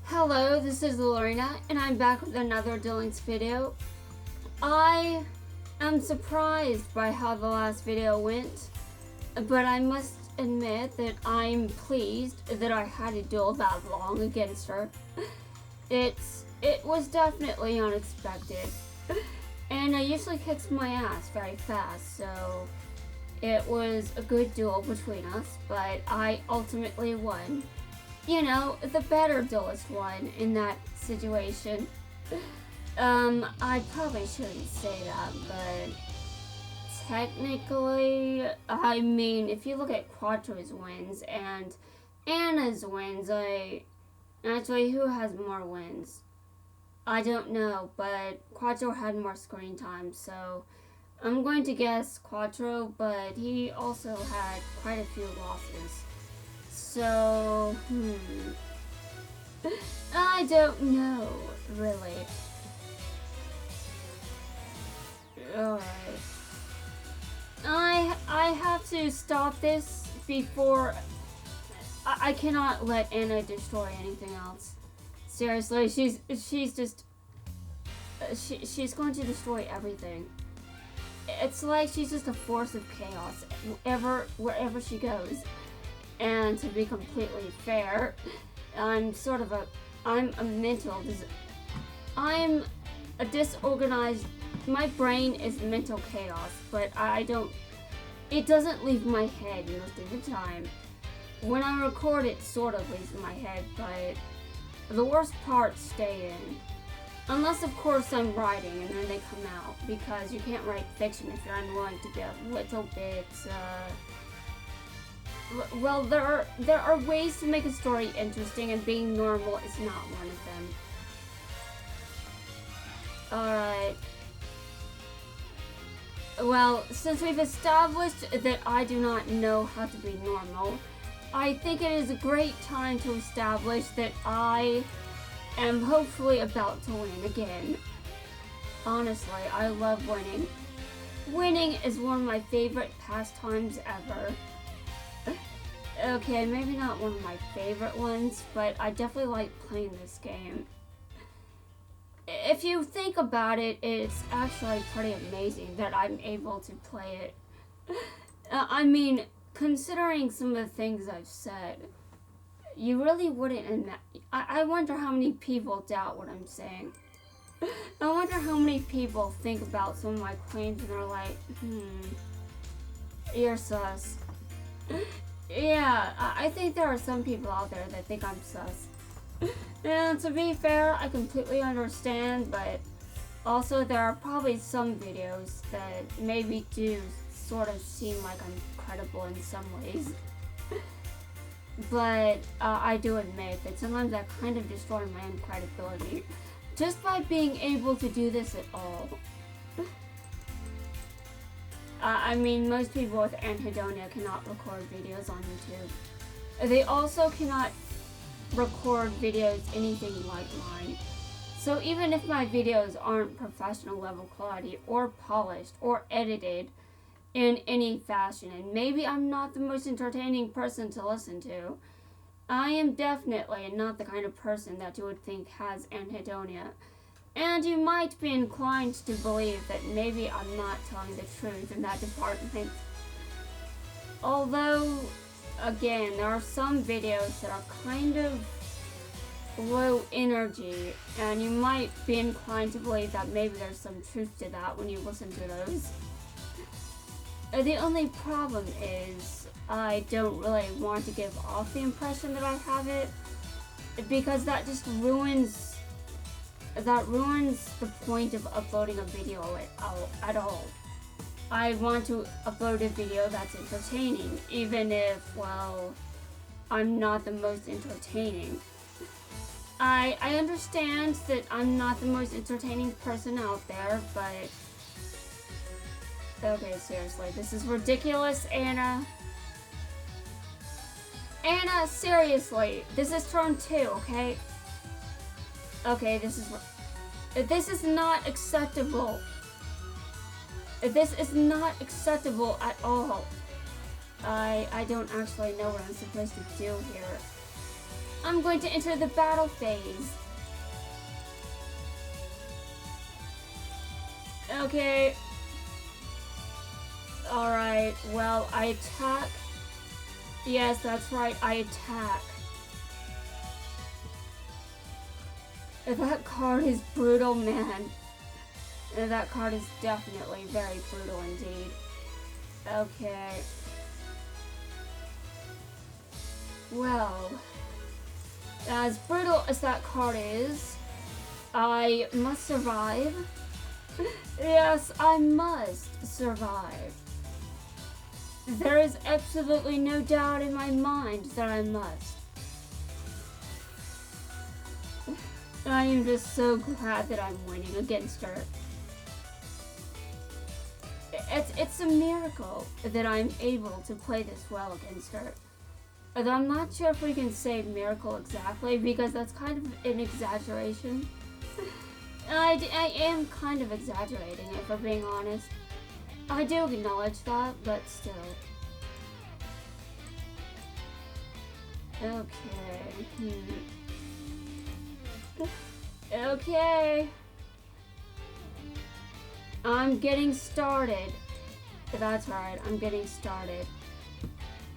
Hello, this is Lorena, and I'm back with another Dylan's video. I am surprised by how the last video went, but I must admit that I'm pleased that I had to duel that long against her. It was definitely unexpected, and I usually kicks my ass very fast, so it was a good duel between us, but I ultimately won. You know, the better duelist won in that situation. I probably shouldn't say that, but technically, I mean, if you look at Quattro's wins and Anna's wins, actually, who has more wins? I don't know, but Quattro had more screen time, so I'm going to guess Quattro, but he also had quite a few losses. So, I don't know, really. Alright. I have to stop this before... I cannot let Anna destroy anything else. Seriously, she's just... she's going to destroy everything. It's like she's just a force of chaos wherever she goes. And to be completely fair, I'm a disorganized, my brain is mental chaos, but it doesn't leave my head most of the time. When I record, it sort of leaves my head, but the worst parts stay in. Unless, of course, I'm writing and then they come out, because you can't write fiction if you're unwilling to be a little bit, well, there are ways to make a story interesting, and being normal is not one of them. Alright. Well, since we've established that I do not know how to be normal, I think it is a great time to establish that I am hopefully about to win again. Honestly, I love winning. Winning is one of my favorite pastimes ever. Okay, maybe not one of my favorite ones, but I definitely like playing this game. If you think about it, it's actually pretty amazing that I'm able to play it. I mean, considering some of the things I've said, you really wouldn't imagine. I wonder how many people doubt what I'm saying. I wonder how many people think about some of my claims and they're like, you're sus. Yeah, I think there are some people out there that think I'm sus. And to be fair, I completely understand, but also there are probably some videos that maybe do sort of seem like I'm credible in some ways. But I do admit that sometimes I kind of destroy my own credibility just by being able to do this at all. I mean, most people with anhedonia cannot record videos on YouTube. They also cannot record videos anything like mine. So even if my videos aren't professional level quality or polished or edited in any fashion, and maybe I'm not the most entertaining person to listen to, I am definitely not the kind of person that you would think has anhedonia. And you might be inclined to believe that maybe I'm not telling the truth in that department. Although, again, there are some videos that are kind of low energy, and you might be inclined to believe that maybe there's some truth to that when you listen to those. The only problem is I don't really want to give off the impression that I have it, because that just ruins the point of uploading a video at all. I want to upload a video that's entertaining, even if, well, I'm not the most entertaining. I understand that I'm not the most entertaining person out there, but... Okay, seriously, this is ridiculous, Anna. Anna, seriously, this is turn 2, okay? Okay, this is not acceptable. This is not acceptable at all. I don't actually know what I'm supposed to do here. I'm going to enter the battle phase. Okay. Alright, well, I attack. Yes, that's right, I attack. That card is brutal, man. That card is definitely very brutal indeed. Okay. Well, as brutal as that card is, I must survive. Yes, I must survive. There is absolutely no doubt in my mind that I must. I am just so glad that I'm winning against her. It's a miracle that I'm able to play this well against her. Although I'm not sure if we can say miracle exactly, because that's kind of an exaggeration. I am kind of exaggerating, if we're being honest. I do acknowledge that, but still. Okay. Okay. I'm getting started. That's right, I'm getting started.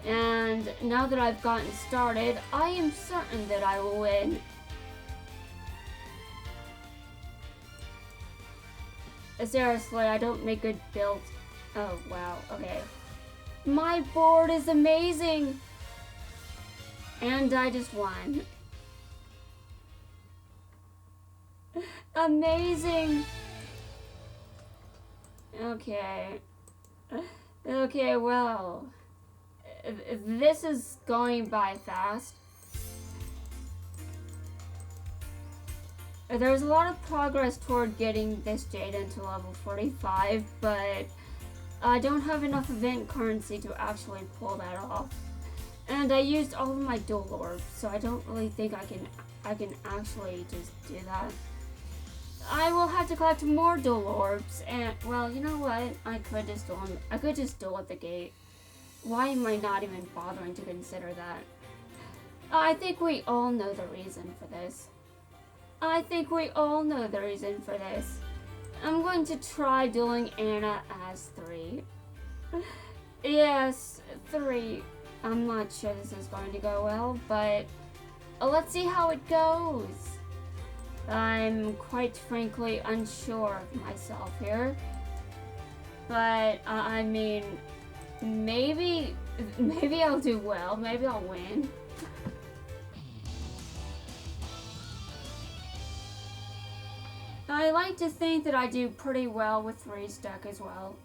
And now that I've gotten started, I am certain that I will win. Seriously, I don't make good builds. Oh, wow, okay. My board is amazing! And I just won. Amazing! Okay. Okay, well. This is going by fast. There's a lot of progress toward getting this Jaden to level 45, but I don't have enough event currency to actually pull that off. And I used all of my dual orbs, so I don't really think I can actually just do that. I will have to collect more dual orbs, and well, you know what? I could just duel at the gate. Why am I not even bothering to consider that? I think we all know the reason for this. I'm going to try dueling Anna as 3. Yes, 3. I'm not sure this is going to go well, but let's see how it goes. I'm quite frankly unsure of myself here. But, I mean, maybe I'll do well. Maybe I'll win. I like to think that I do pretty well with 3 stack as well.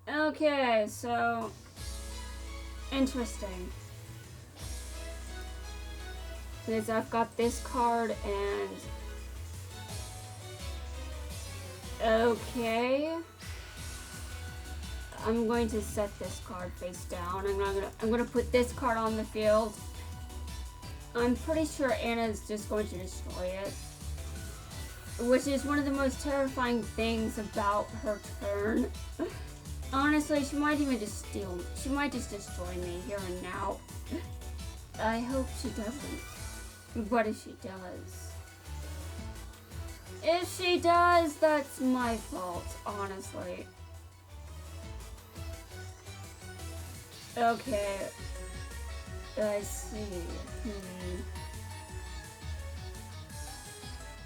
Okay, so interesting. Because I've got this card and okay. I'm going to set this card face down. I'm gonna put this card on the field. I'm pretty sure Anna's just going to destroy it, which is one of the most terrifying things about her turn. Honestly, she might even just steal. She might just destroy me here and now. I hope she doesn't. But if she does, that's my fault, honestly. Okay. I see.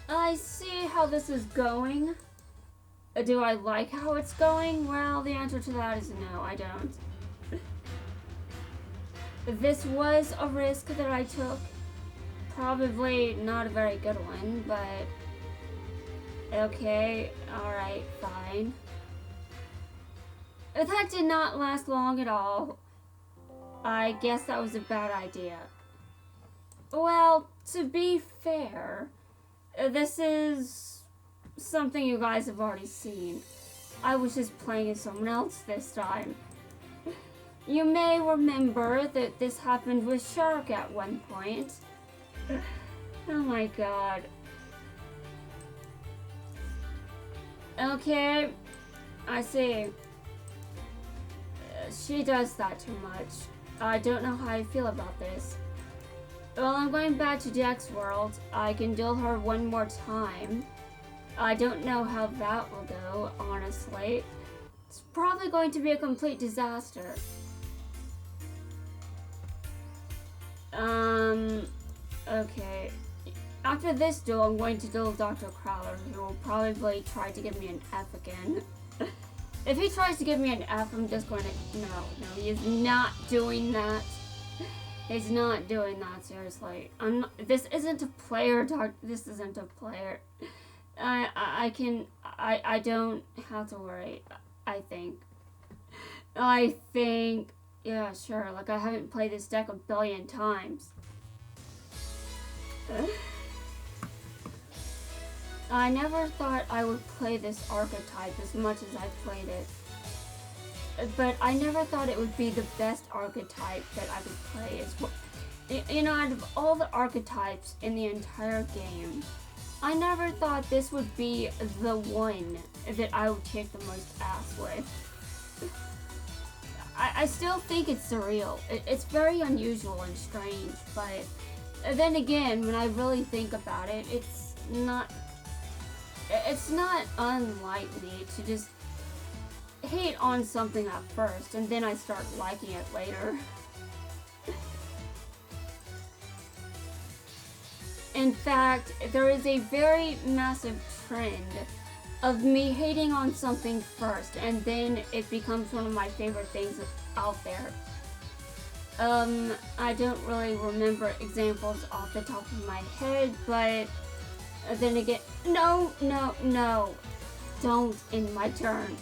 I see how this is going. Do I like how it's going? Well, the answer to that is no, I don't. This was a risk that I took. Probably not a very good one, but okay, alright, fine. That did not last long at all. I guess that was a bad idea. Well, to be fair, this is something you guys have already seen. I was just playing as someone else this time. You may remember that this happened with Shark at one point. Oh my god. Okay, I see. She does that too much. I don't know how I feel about this. Well, I'm going back to Jack's world. I can duel her one more time. I don't know how that will go, honestly. It's probably going to be a complete disaster. Okay. After this duel, I'm going to duel Dr. Crowler, who will probably try to give me an F again. If he tries to give me an F, I'm just going to... No, he is not doing that. He's not doing that, seriously. This isn't a player, this isn't a player. I don't have to worry, I think. Yeah, sure, like I haven't played this deck a billion times. I never thought I would play this archetype as much as I played it. But I never thought it would be the best archetype that I would play. You know, out of all the archetypes in the entire game, I never thought this would be the one that I would kick the most ass with. I still think it's surreal. It's very unusual and strange, but then again, when I really think about it, it's not unlike me to just hate on something at first and then I start liking it later. In fact, there is a very massive trend of me hating on something first and then it becomes one of my favorite things out there. I don't really remember examples off the top of my head, but then again, no, don't end my turn.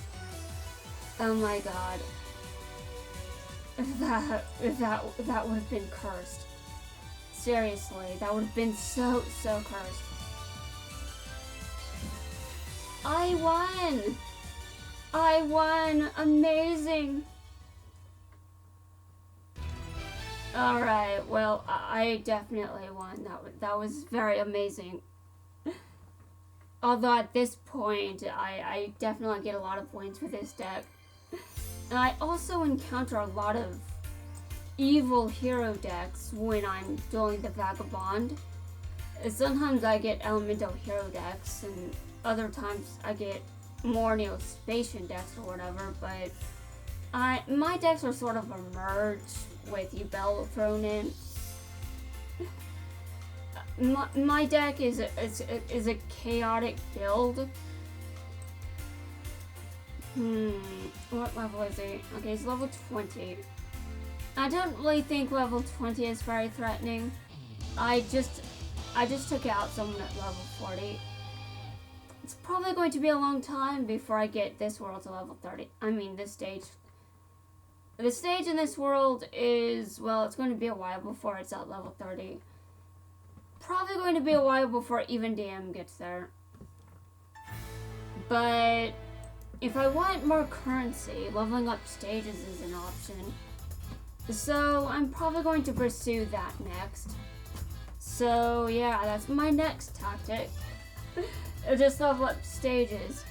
Oh my god. That would have been cursed. Seriously, that would have been so cursed. I won! Amazing! Alright, well, I definitely won. That was very amazing. Although at this point, I definitely get a lot of wins with this deck. And I also encounter a lot of evil hero decks when I'm dueling the Vagabond. Sometimes I get elemental hero decks, and other times I get more Neo-Spacian decks or whatever, but my decks are sort of a merge with Yubel thrown in. My deck is a chaotic build. What level is he? Okay, he's level 20. I don't really think level 20 is very threatening. I just took out someone at level 40. It's probably going to be a long time before I get this world to level 30. I mean, this stage. The stage in this world is, well, it's going to be a while before it's at level 30. Probably going to be a while before even DM gets there. But if I want more currency, leveling up stages is an option. So I'm probably going to pursue that next. So yeah, that's my next tactic. Just level up stages.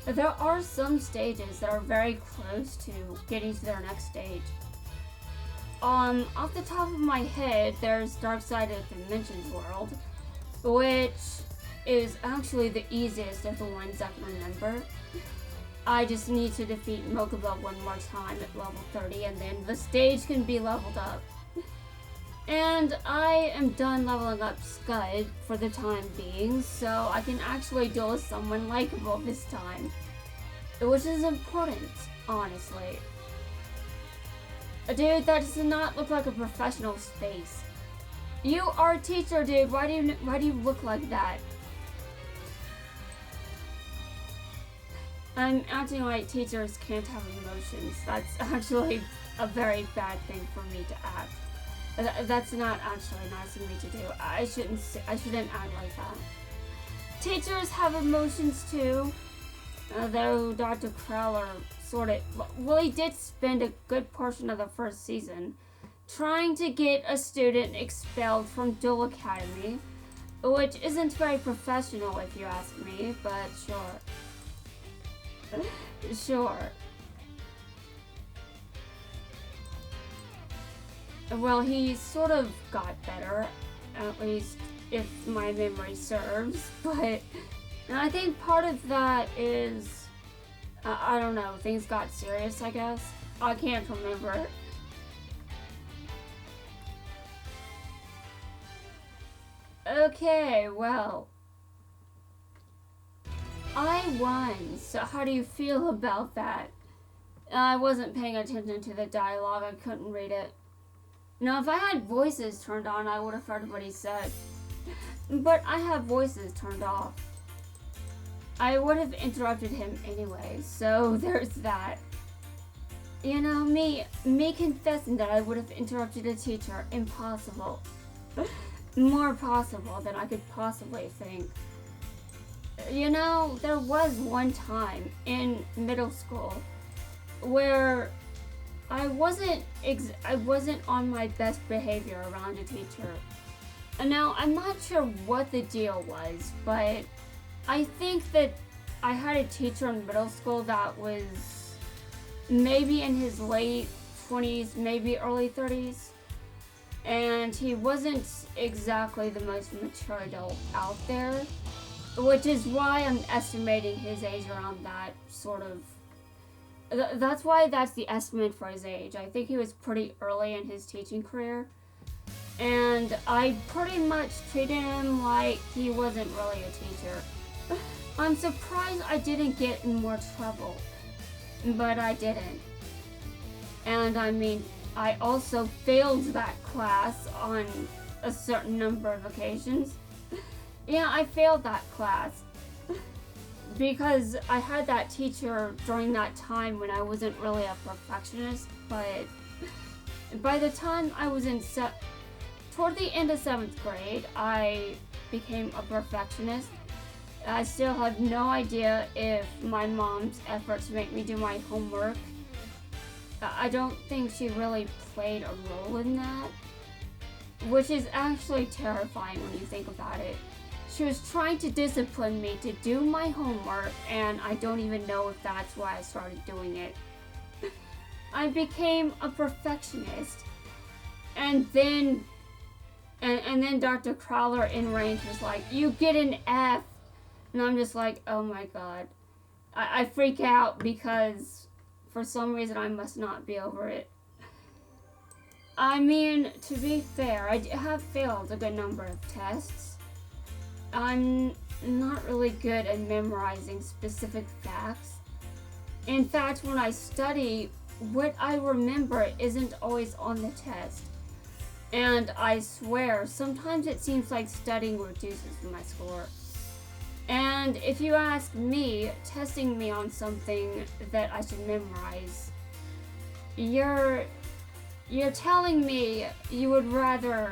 There are some stages that are very close to getting to their next stage. Off the top of my head, there's Dark-Sided Dimensions World, which is actually the easiest of the ones I can remember. I just need to defeat Mokuba one more time at level 30, and then the stage can be leveled up. And I am done leveling up Scud for the time being, so I can actually duel with someone likable this time. Which is important, honestly. Dude, that does not look like a professional space. You are a teacher, dude. Why do you look like that? I'm acting like teachers can't have emotions. That's actually a very bad thing for me to act. That's not actually nice of me to do. I shouldn't act like that. Teachers have emotions too. Though Dr. Crowler he did spend a good portion of the first season trying to get a student expelled from Duel Academy which isn't very professional if you ask me, but sure. Sure. Well, he sort of got better, at least if my memory serves, but I think part of that is, I don't know, things got serious, I guess. I can't remember. Okay, well, I won, so how do you feel about that? I wasn't paying attention to the dialogue, I couldn't read it. Now, if I had voices turned on, I would have heard what he said. But I have voices turned off. I would have interrupted him anyway, so there's that. You know, me confessing that I would have interrupted a teacher, impossible. More possible than I could possibly think. You know, there was one time in middle school where I wasn't on my best behavior around a teacher. And now, I'm not sure what the deal was, but I think that I had a teacher in middle school that was maybe in his late 20s, maybe early 30s. And he wasn't exactly the most mature adult out there, which is why I'm estimating his age around that sort of. That's why that's the estimate for his age. I think he was pretty early in his teaching career. And I pretty much treated him like he wasn't really a teacher. I'm surprised I didn't get in more trouble. But I didn't. And I mean, I also failed that class on a certain number of occasions. Yeah, I failed that class. Because I had that teacher during that time when I wasn't really a perfectionist, but by the time I was toward the end of 7th grade, I became a perfectionist. I still have no idea if my mom's effort to make me do my homework, I don't think she really played a role in that, which is actually terrifying when you think about it. She was trying to discipline me to do my homework, and I don't even know if that's why I started doing it. I became a perfectionist, and then Dr. Crowler in range was like, "You get an F," and I'm just like, oh my god. I freak out because for some reason I must not be over it. I mean, to be fair, I have failed a good number of tests. I'm not really good at memorizing specific facts. In fact, when I study, what I remember isn't always on the test. And I swear, sometimes it seems like studying reduces my score. And if you ask me, testing me on something that I should memorize, you're telling me you would rather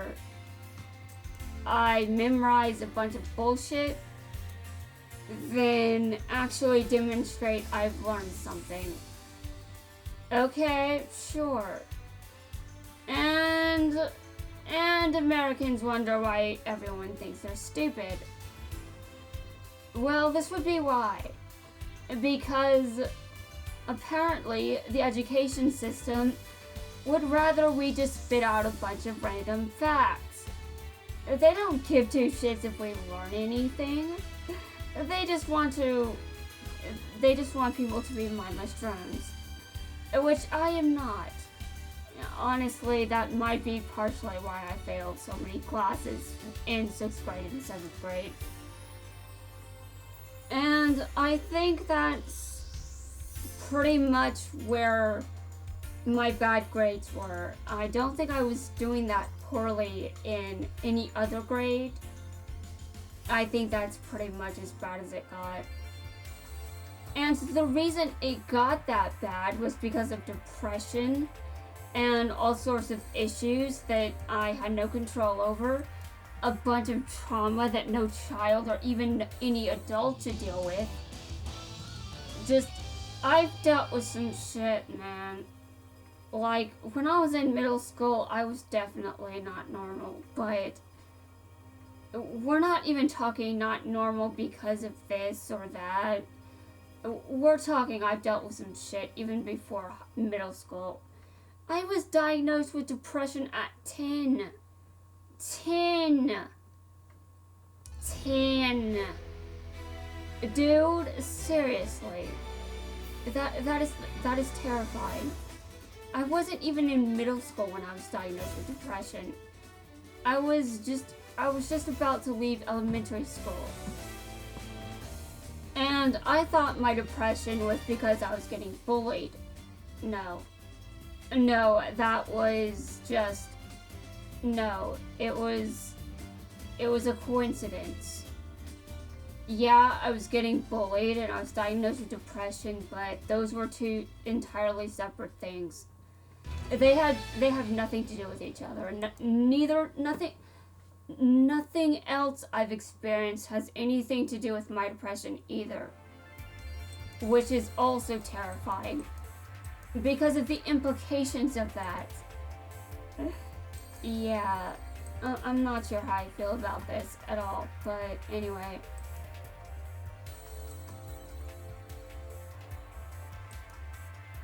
I memorize a bunch of bullshit than actually demonstrate I've learned something. Okay, sure. And Americans wonder why everyone thinks they're stupid. Well, this would be why. Because apparently the education system would rather we just spit out a bunch of random facts. They don't give two shits if we learn anything. They just want people to be mindless drones. Which I am not. Honestly, that might be partially why I failed so many classes in 6th grade and 7th grade. And I think that's pretty much where my bad grades were. I don't think I was doing that poorly in any other grade. I think that's pretty much as bad as it got. And the reason it got that bad was because of depression and all sorts of issues that I had no control over. A bunch of trauma that no child or even any adult should deal with. I've dealt with some shit, man. Like, when I was in middle school, I was definitely not normal, but we're not even talking not normal because of this or that. We're talking I've dealt with some shit even before middle school. I was diagnosed with depression at 10. 10. Dude, seriously. That is terrifying. I wasn't even in middle school when I was diagnosed with depression. I was just about to leave elementary school. And I thought my depression was because I was getting bullied. No, that was just, no, it was a coincidence. Yeah, I was getting bullied and I was diagnosed with depression, but those were two entirely separate things. They have nothing to do with each other. Nothing else I've experienced has anything to do with my depression either. Which is also terrifying. Because of the implications of that. Yeah, I'm not sure how I feel about this at all, but anyway.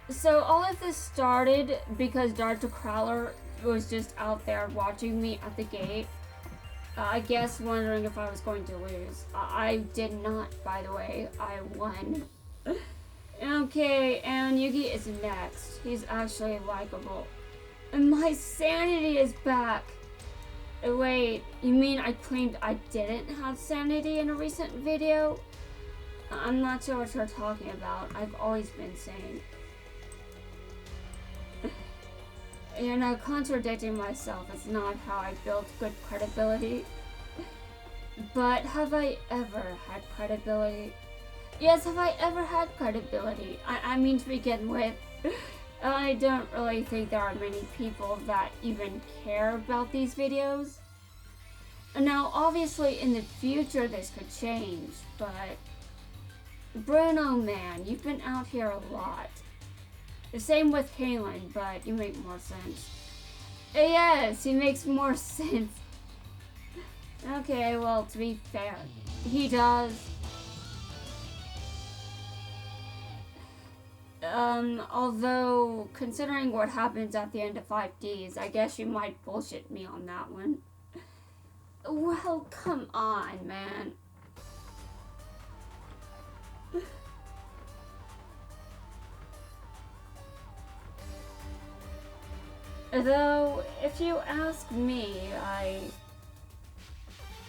So all of this started because Dr. Crowler was just out there watching me at the gate. I guess wondering if I was going to lose. I did not, by the way. I won. Okay, and Yugi is next. He's actually likable. And my sanity is back. Wait, you mean I claimed I didn't have sanity in a recent video? I'm not sure what you're talking about. I've always been sane. You know, contradicting myself is not how I build good credibility. But have I ever had credibility? Yes, have I ever had credibility? I mean, to begin with, I don't really think there are many people that even care about these videos. Now, obviously, in the future, this could change, but Bruno, man, you've been out here a lot. The same with Kaylin, but you make more sense. Yes, he makes more sense. Okay, well, to be fair, he does. Although, considering what happens at the end of 5Ds, I guess you might bullshit me on that one. Well, come on, man. Though, if you ask me,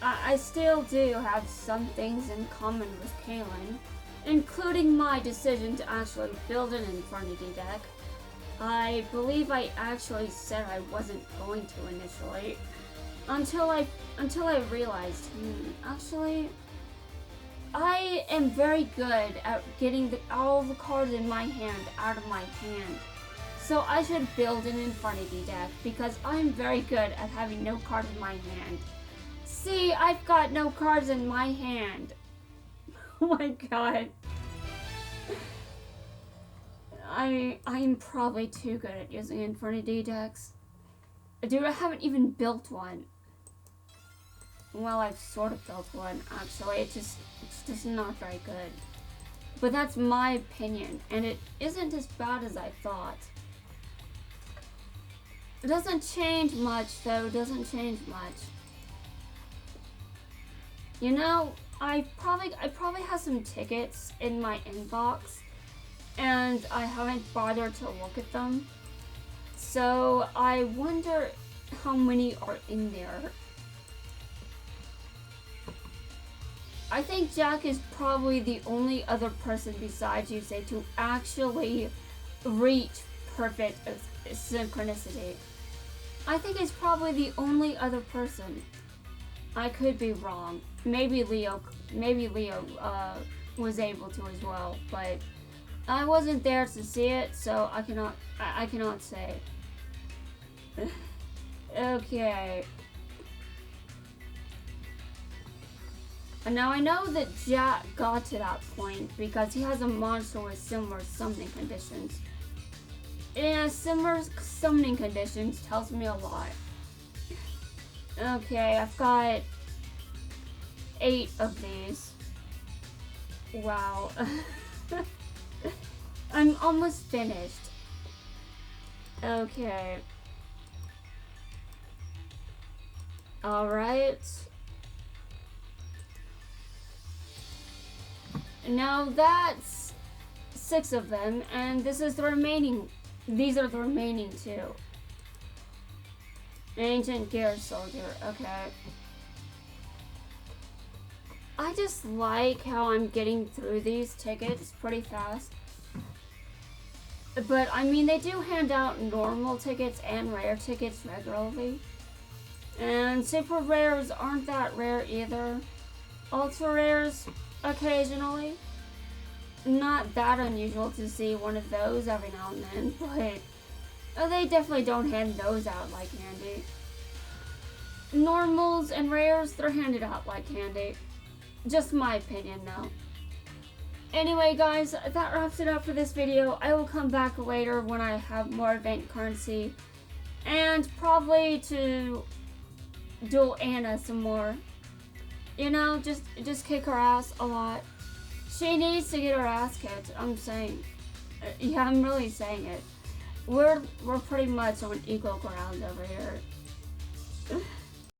I still do have some things in common with Kaylin, including my decision to actually build an Infinity deck. I believe I actually said I wasn't going to initially, until I realized, actually, I am very good at getting all the cards in my hand out of my hand. So I should build an Infinity deck because I'm very good at having no cards in my hand. See, I've got no cards in my hand. Oh my god. I'm probably too good at using Infinity decks. Dude, I haven't even built one. Well, I've sort of built one, actually. It's just not very good. But that's my opinion, and it isn't as bad as I thought. It doesn't change much, though. It doesn't change much. You know, I probably have some tickets in my inbox, and I haven't bothered to look at them. So I wonder how many are in there. I think Jack is probably the only other person besides you, say, to actually reach perfect synchronicity. I think he's probably the only other person. I could be wrong. Maybe Leo was able to as well, but I wasn't there to see it, so I cannot say. Okay. And now I know that Jack got to that point because he has a monster with similar summoning conditions. And similar summoning conditions tells me a lot. Okay, I've got 8 of these. Wow. I'm almost finished. Okay. Alright. Now that's 6 of them, and this is the remaining. These are the remaining 2. Ancient Gear Soldier, okay. I just like how I'm getting through these tickets pretty fast. But, I mean, they do hand out normal tickets and rare tickets regularly. And super rares aren't that rare either. Ultra rares, occasionally. Not that unusual to see one of those every now and then, but they definitely don't hand those out like candy. Normals and rares, they're handed out like candy. Just my opinion, though. Anyway, guys, that wraps it up for this video. I will come back later when I have more event currency. And probably to duel Anna some more. You know, just kick her ass a lot. She needs to get her ass kicked, I'm saying. Yeah, I'm really saying it. We're pretty much on equal ground over here.